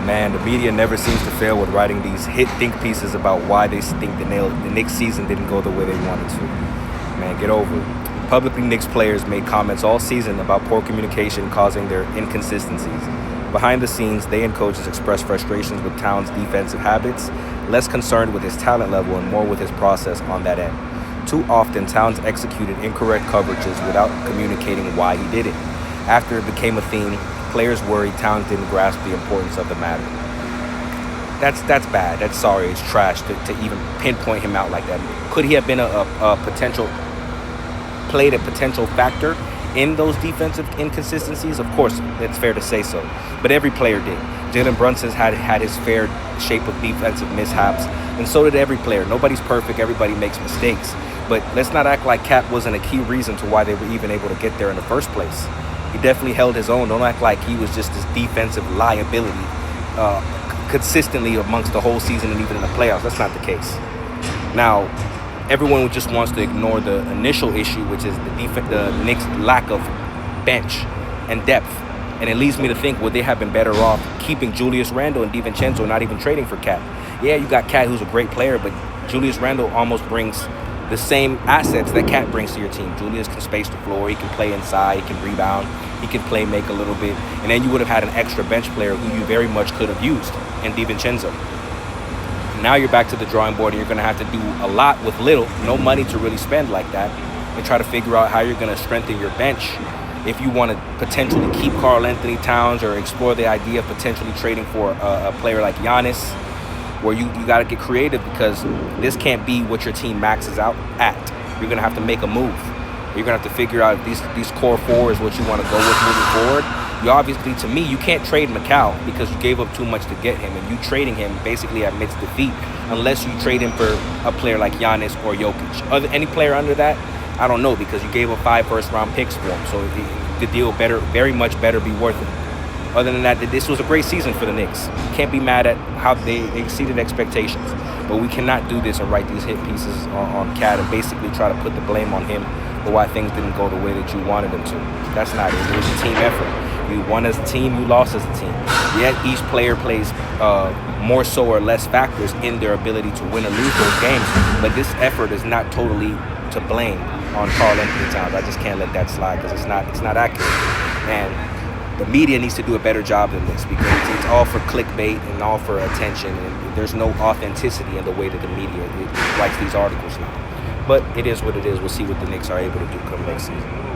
Man, the media never seems to fail with writing these hit think pieces about why they think the Knicks season didn't go the way they wanted to. Man, get over it. Publicly, Knicks players made comments all season about poor communication causing their inconsistencies. Behind the scenes, they and coaches expressed frustrations with Towns' defensive habits, less concerned with his talent level and more with his process on that end. Too often, Towns executed incorrect coverages without communicating why he did it. After it became a theme, players worried Towns didn't grasp the importance of the matter. That's bad. That's sorry. It's trash to even pinpoint him out like that. Could he have been played a potential factor in those defensive inconsistencies? Of course, it's fair to say so. But every player did. Jalen Brunson's had his fair shape of defensive mishaps, and so did every player. Nobody's perfect. Everybody makes mistakes. But let's not act like Cat wasn't a key reason to why they were even able to get there in the first place. He definitely held his own. Don't act like he was just this defensive liability consistently amongst the whole season and even in the playoffs. That's not the case. Now, everyone just wants to ignore the initial issue, which is the Knicks' lack of bench and depth. And it leads me to think, would they have been better off keeping Julius Randle and DiVincenzo, not even trading for Cat? Yeah, you got Cat, who's a great player, but Julius Randle almost brings the same assets that Cat brings to your team. Julius can space the floor. He can play inside. He can rebound. He can play make a little bit. And then you would have had an extra bench player who you very much could have used in DiVincenzo. Now you're back to the drawing board, and you're going to have to do a lot with little. No money to really spend like that, and try to figure out how you're going to strengthen your bench if you want to potentially keep Karl Anthony Towns or explore the idea of potentially trading for a player like Giannis, where you got to get creative, because this can't be what your team maxes out at. You're going to have to make a move. You're going to have to figure out if these core four is what you want to go with moving forward. You obviously, to me, you can't trade Mikal because you gave up too much to get him, and you trading him basically admits defeat unless you trade him for a player like Giannis or Jokic. Any player under that, I don't know, because you gave up 5 first-round picks for him, so the deal very much better be worth it. Other than that, this was a great season for the Knicks. Can't be mad at how they exceeded expectations. But we cannot do this and write these hit pieces on Cat and basically try to put the blame on him for why things didn't go the way that you wanted them to. That's not it. It was a team effort. You won as a team, you lost as a team. Yet each player plays more so or less factors in their ability to win or lose those games. But this effort is not totally to blame on Karl Anthony Towns. I just can't let that slide because it's not accurate. And the media needs to do a better job than this, because it's all for clickbait and all for attention, and there's no authenticity in the way that the media writes these articles now. But it is what it is. We'll see what the Knicks are able to do come next season.